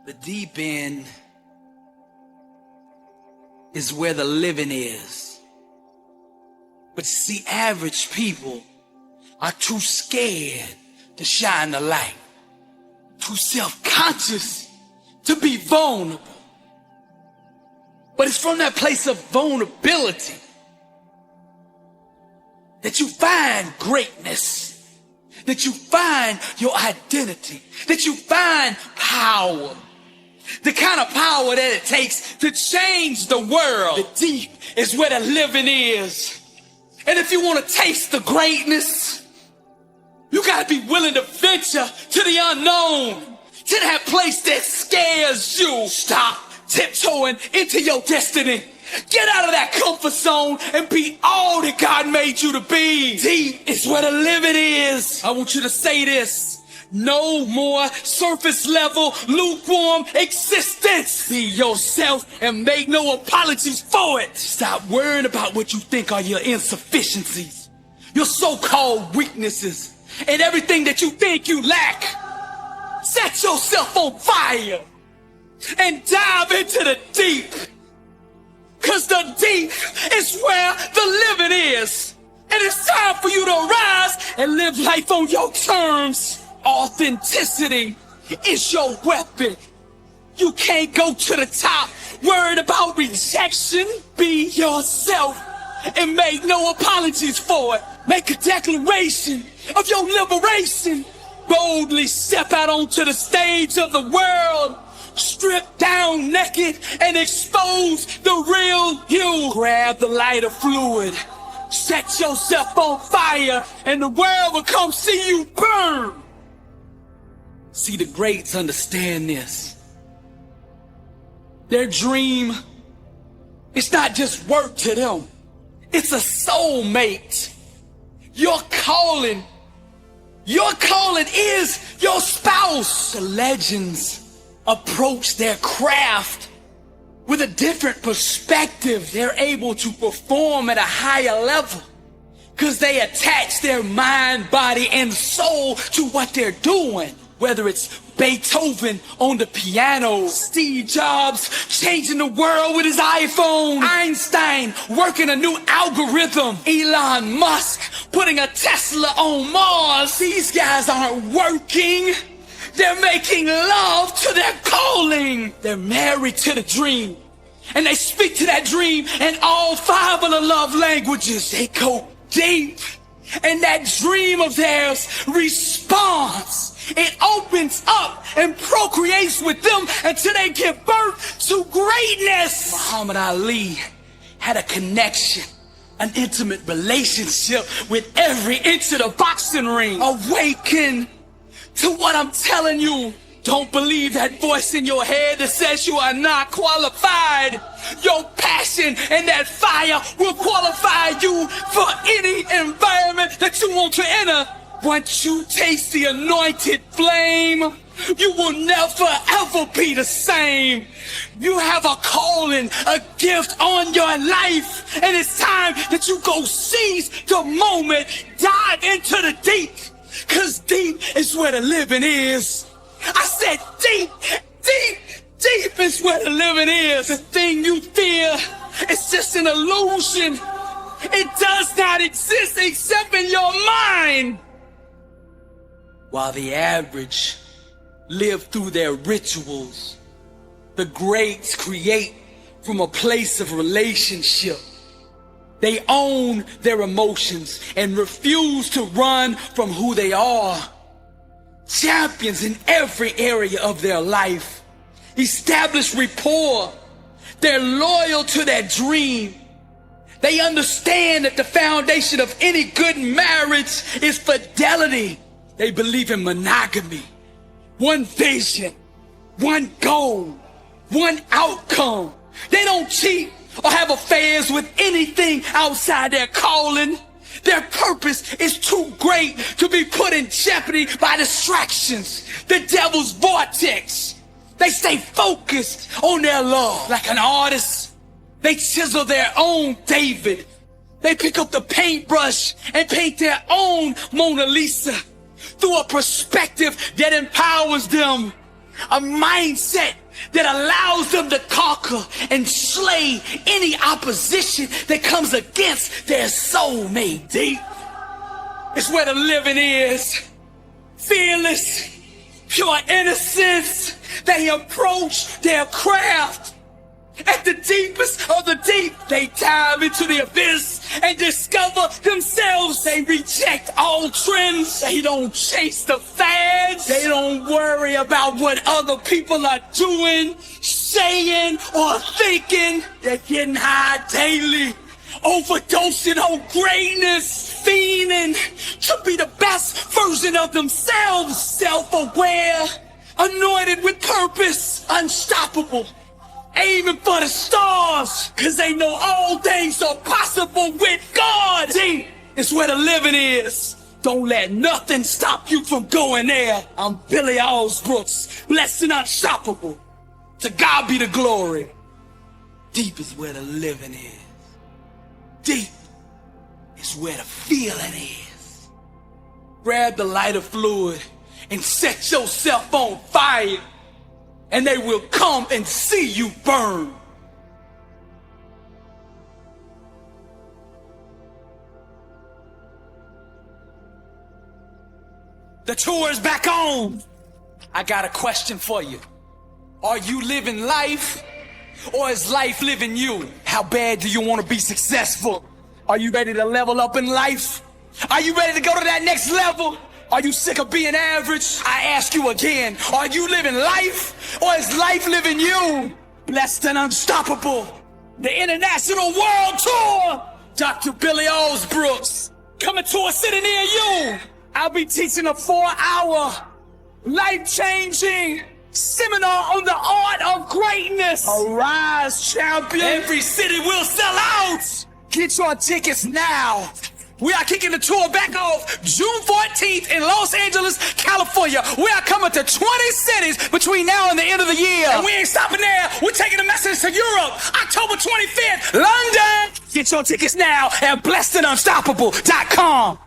The deep end is where the living is. But see, average people are too scared to shine the light, too self-conscious to be vulnerable. But it's from that place of vulnerability that you find greatness, that you find your identity, that you find power. The kind of power that it takes to change the world. The deep is where the living is. And if you want to taste the greatness, you got to be willing to venture to the unknown, to that place that scares you. Stop tiptoeing into your destiny. Get out of that comfort zone and be all that God made you to be. Deep is where the living is. I want you to say this. No more surface level, lukewarm existence. Be yourself and make no apologies for it. Stop worrying about what you think are your insufficiencies, your so-called weaknesses, and everything that you think you lack. Set yourself on fire and dive into the deep. Cause the deep is where the living is. And it's time for you to rise and live life on your terms. Authenticity is your weapon. You can't go to the top worried about rejection. Be yourself and make no apologies for it. Make a declaration of your liberation. Boldly step out onto the stage of the world. Strip down naked and expose the real you. Grab the lighter fluid. Set yourself on fire and the world will come see you burn. See, the greats understand this. Their dream, it's not just work to them. It's a soulmate. Your calling is your spouse. The legends approach their craft with a different perspective. They're able to perform at a higher level because they attach their mind, body, and soul to what they're doing. Whether it's Beethoven on the piano, Steve Jobs changing the world with his iPhone, Einstein working a new algorithm, Elon Musk putting a Tesla on Mars. These guys aren't working. They're making love to their calling. They're married to the dream. And they speak to that dream in all 5 of the love languages. They go deep. And that dream of theirs responds. It opens up and procreates with them until they give birth to greatness. Muhammad Ali had a connection, an intimate relationship with every inch of the boxing ring. Awaken to what I'm telling you. Don't believe that voice in your head that says you are not qualified. Your passion and that fire will qualify you for any environment that you want to enter. Once you taste the anointed flame, you will never ever be the same. You have a calling, a gift on your life, and it's time that you go seize the moment. Dive into the deep, cause deep is where the living is. I said deep, deep, deep is where the living is. The thing you fear is just an illusion. It does not exist except in your mind. While the average live through their rituals, the greats create from a place of relationship. They own their emotions and refuse to run from who they are. Champions in every area of their life establish rapport. They're loyal to their dream. They understand that the foundation of any good marriage is fidelity. They believe in monogamy, one vision, one goal, one outcome. They don't cheat or have affairs with anything outside their calling. Their purpose is too great to be put in jeopardy by distractions, the devil's vortex. They stay focused on their love. Like an artist, they chisel their own David. They pick up the paintbrush and paint their own Mona Lisa through a perspective that empowers them. A mindset that allows them to conquer and slay any opposition that comes against their soulmate. Deep. It's where the living is. Fearless, pure innocence. They approach their craft. At the deepest of the deep, they dive into the abyss and discover themselves. They reject all trends. They don't chase the fads. They don't worry about what other people are doing, saying, or thinking. They're getting high daily, overdosing on greatness, fiending to be the best version of themselves. Self-aware, anointed with purpose, unstoppable, aiming for the stars, cause they know all things are possible with God. See, it's where the living is. Don't let nothing stop you from going there. I'm Billy Alsbrooks, blessed and unstoppable. To God be the glory. Deep is where the living is. Deep is where the feeling is. Grab the lighter fluid and set yourself on fire, and they will come and see you burn. The tour is back on. I got a question for you. Are you living life, or is life living you? How bad do you want to be successful? Are you ready to level up in life? Are you ready to go to that next level? Are you sick of being average? I ask you again, are you living life, or is life living you? Blessed and unstoppable, the International World Tour. Dr. Billy Alsbrooks, coming to a city near you. I'll be teaching a 4-hour, life-changing seminar on the art of greatness. Arise, champion. Every city will sell out. Get your tickets now. We are kicking the tour back off June 14th in Los Angeles, California. We are coming to 20 cities between now and the end of the year. And we ain't stopping there. We're taking the message to Europe, October 25th, London. Get your tickets now at blessedandunstoppable.com.